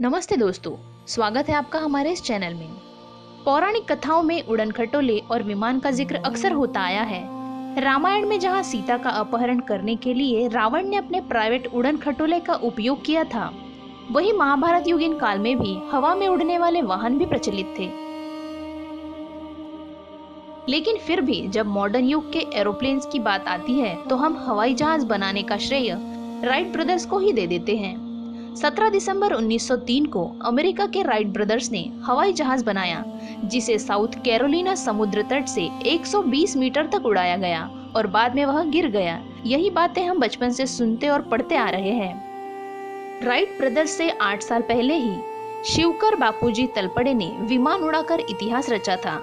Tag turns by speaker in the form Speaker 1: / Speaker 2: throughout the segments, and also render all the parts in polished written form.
Speaker 1: नमस्ते दोस्तों, स्वागत है आपका हमारे इस चैनल में। पौराणिक कथाओं में उड़न खटोले और विमान का जिक्र अक्सर होता आया है। रामायण में जहां सीता का अपहरण करने के लिए रावण ने अपने प्राइवेट उड़न खटोले का उपयोग किया था, वहीं महाभारत युगीन काल में भी हवा में उड़ने वाले वाहन भी प्रचलित थे। लेकिन फिर भी जब मॉडर्न युग के एरोप्लेन्स की बात आती है तो हम हवाई जहाज बनाने का श्रेय राइट ब्रदर्स को ही दे देते हैं। 17 दिसंबर 1903 को अमेरिका के राइट ब्रदर्स ने हवाई जहाज बनाया, जिसे साउथ कैरोलिना समुद्र तट से 120 मीटर तक उड़ाया गया और बाद में वह गिर गया। यही बातें हम बचपन से सुनते और पढ़ते आ रहे हैं। राइट ब्रदर्स से 8 साल पहले ही शिवकर बापूजी तलपड़े ने विमान उड़ाकर इतिहास रचा था।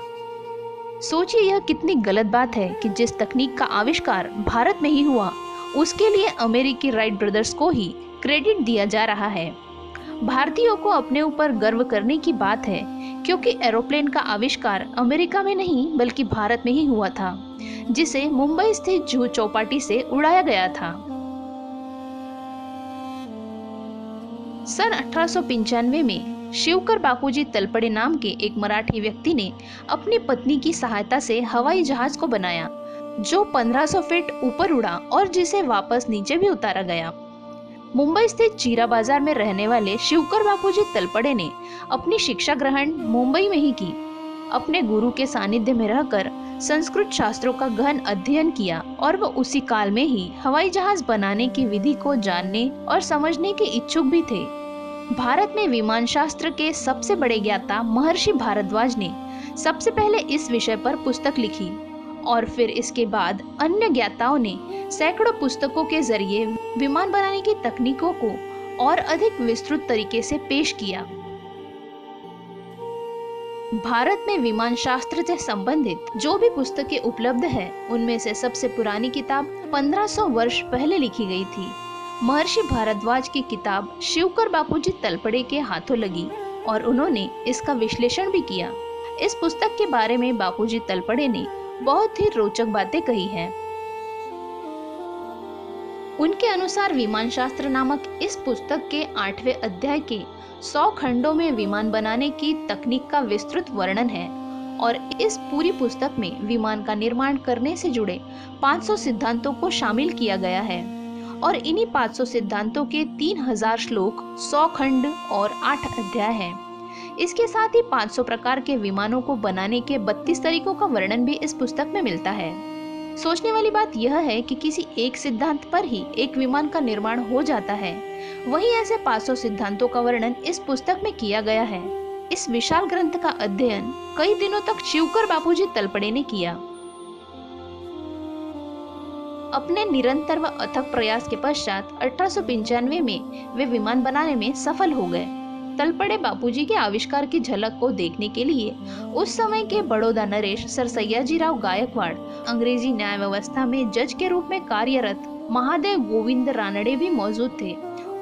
Speaker 1: सोचिए यह कितनी गलत बात है कि जिस तकनीक का आविष्कार भारत में ही हुआ, उसके लिए अमेरिकी राइट ब्रदर्स को ही क्रेडिट दिया जा रहा है। भारतीयों को अपने ऊपर गर्व करने की बात है, क्योंकि एरोप्लेन का आविष्कार अमेरिका में नहीं बल्कि भारत में ही हुआ था, जिसे मुंबई स्थित जुहू चौपाटी से उड़ाया गया था। सन 1895 में शिवकर बापूजी तलपड़े नाम के एक मराठी व्यक्ति ने अपनी पत्नी की सहायता से हवाई जहाज को बनाया, जो 1500 फीट ऊपर उड़ा और जिसे वापस नीचे भी उतारा गया। मुंबई स्थित जीरा बाजार में रहने वाले शिवकर बापूजी तलपड़े ने अपनी शिक्षा ग्रहण मुंबई में ही की। अपने गुरु के सानिध्य में रहकर संस्कृत शास्त्रों का गहन अध्ययन किया और वह उसी काल में ही हवाई जहाज बनाने की विधि को जानने और समझने के इच्छुक भी थे। भारत में विमान शास्त्र के सबसे बड़े ज्ञाता महर्षि भारद्वाज ने सबसे पहले इस विषय पर पुस्तक लिखी और फिर इसके बाद अन्य ज्ञाताओं ने सैकड़ों पुस्तकों के जरिए विमान बनाने की तकनीकों को और अधिक विस्तृत तरीके से पेश किया। भारत में विमान शास्त्र से संबंधित जो भी पुस्तकें उपलब्ध है, उनमें से सबसे पुरानी किताब 1500 वर्ष पहले लिखी गई थी। महर्षि भारद्वाज की किताब शिवकर बापूजी तलपड़े के हाथों लगी और उन्होंने इसका विश्लेषण भी किया। इस पुस्तक के बारे में बापूजी तलपड़े ने बहुत ही रोचक बातें कही हैं। उनके अनुसार विमान शास्त्र नामक इस पुस्तक के 8वें अध्याय के 100 खंडों में विमान बनाने की तकनीक का विस्तृत वर्णन है और इस पूरी पुस्तक में विमान का निर्माण करने से जुड़े 500 सिद्धांतों को शामिल किया गया है और इन्हीं 500 सिद्धांतों के 3000 श्लोक, 100 खंड और 8 अध्याय हैं। इसके साथ ही 500 प्रकार के विमानों को बनाने के 32 तरीकों का वर्णन भी इस पुस्तक में मिलता है। सोचने वाली बात यह है कि किसी एक सिद्धांत पर ही एक विमान का निर्माण हो जाता है, वहीं ऐसे 500 सिद्धांतों का वर्णन इस पुस्तक में किया गया है। इस विशाल ग्रंथ का अध्ययन कई दिनों तक शिवकर बापूजी तलपड़े ने किया। अपने निरंतर व अथक प्रयास के पश्चात 1895 में वे विमान बनाने में सफल हो गए। तलपड़े बापूजी के आविष्कार की झलक को देखने के लिए उस समय के बड़ौदा नरेश सर सयाजीराव गायकवाड़, अंग्रेजी न्याय व्यवस्था में जज के रूप में कार्यरत महादेव गोविंद रानड़े भी मौजूद थे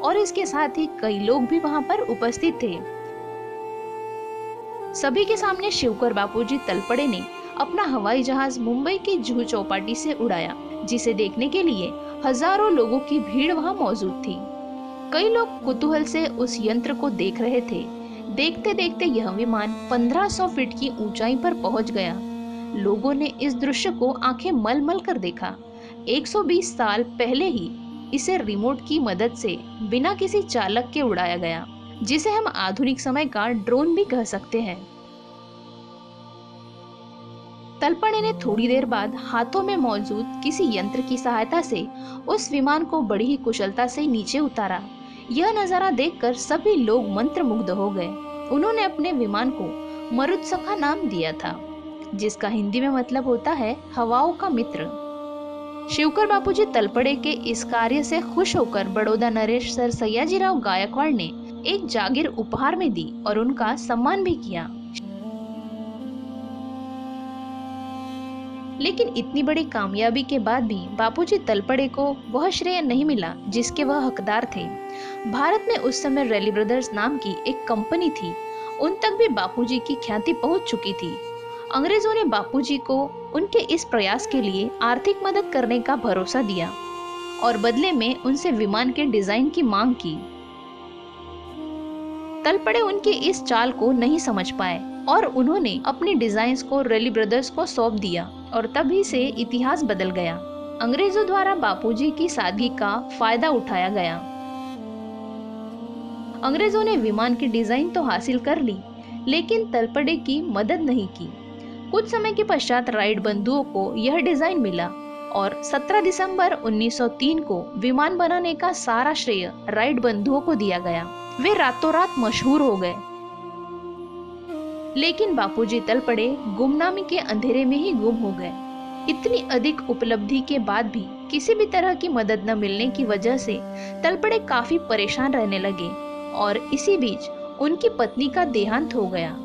Speaker 1: और इसके साथ ही कई लोग भी वहां पर उपस्थित थे। सभी के सामने शिवकर बापूजी तलपड़े ने अपना हवाई जहाज मुंबई की जुहू चौपाटी से उड़ाया, जिसे देखने के लिए हजारों लोगों की भीड़ वहां मौजूद थी। कई लोग कुतूहल से उस यंत्र को देख रहे थे। देखते देखते यह विमान 1500 फीट की ऊंचाई पर पहुंच गया। लोगों ने इस दृश्य को आंखें मल मल कर देखा। 120 साल पहले ही इसे रिमोट की मदद से बिना किसी चालक के उड़ाया गया, जिसे हम आधुनिक समय का ड्रोन भी कह सकते हैं। तलपड़े ने थोड़ी देर बाद हाथों में मौजूद किसी यंत्र की सहायता से उस विमान को बड़ी ही कुशलता से नीचे उतारा। यह नजारा देखकर सभी लोग मंत्रमुग्ध हो गए। उन्होंने अपने विमान को मरुत्सखा नाम दिया था, जिसका हिंदी में मतलब होता है हवाओं का मित्र। शिवकर बापूजी तलपड़े के इस कार्य से खुश होकर बड़ौदा नरेश सर सयाजीराव गायकवाड़ ने एक जागीर उपहार में दी और उनका सम्मान भी किया। लेकिन इतनी बड़ी कामयाबी के बाद भी बापूजी तलपड़े को वह श्रेय नहीं मिला जिसके वह हकदार थे। भारत में उस समय रैली ब्रदर्स नाम की एक कंपनी थी। उन तक भी बापूजी की ख्याति पहुंच चुकी थी। अंग्रेजों ने बापूजी को उनके इस प्रयास के लिए आर्थिक मदद करने का भरोसा दिया और बदले में उनसे विमान के डिजाइन की मांग की। तलपड़े उनकी इस चाल को नहीं समझ पाए और उन्होंने अपने डिजाइन्स को रेली ब्रदर्स को सौंप दिया और तभी से इतिहास बदल गया। अंग्रेजों द्वारा बापूजी की सादगी का फायदा उठाया गया। अंग्रेजों ने विमान की डिजाइन तो हासिल कर ली, लेकिन तलपड़े की मदद नहीं की। कुछ समय के पश्चात राइट बंधुओं को यह डिजाइन मिला और 17 दिसंबर 1903 को विमान बनाने का सारा श्रेय राइट बंधुओं को दिया गया। वे रातों रात मशहूर हो गए, लेकिन बापूजी तलपड़े गुमनामी के अंधेरे में ही गुम हो गए। इतनी अधिक उपलब्धि के बाद भी किसी भी तरह की मदद न मिलने की वजह से तलपड़े काफी परेशान रहने लगे और इसी बीच उनकी पत्नी का देहांत हो गया।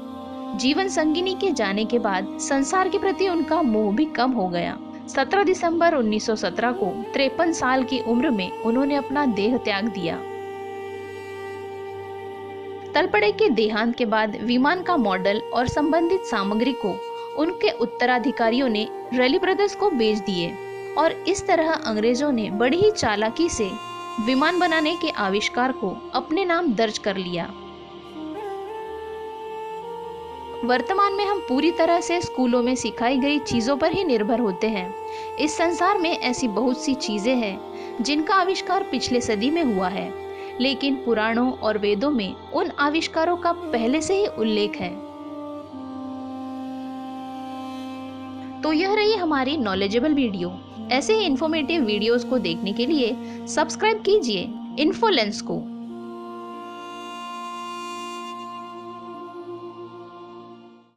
Speaker 1: जीवन संगिनी के जाने के बाद संसार के प्रति उनका मोह भी कम हो गया। 17 दिसंबर 1917 को 53 साल की उम्र में उन्होंने अपना देह त्याग दिया। तलपड़े के देहांत के बाद विमान का मॉडल और संबंधित सामग्री को उनके उत्तराधिकारियों ने रेली ब्रदर्स को बेच दिए और इस तरह अंग्रेजों ने बड़ी ही चालाकी से विमान बनाने के आविष्कार को अपने नाम दर्ज कर लिया। वर्तमान में हम पूरी तरह से स्कूलों में सिखाई गई चीजों पर ही निर्भर होते हैं। इस संसार में ऐसी बहुत सी चीजें हैं जिनका आविष्कार पिछले सदी में हुआ है, लेकिन पुराणों और वेदों में उन आविष्कारों का पहले से ही उल्लेख है। तो यह रही हमारी नॉलेजेबल वीडियो। ऐसे ही इंफॉर्मेटिव वीडियोस को देखने के लिए सब्सक्राइब कीजिए इन्फोलेंस को।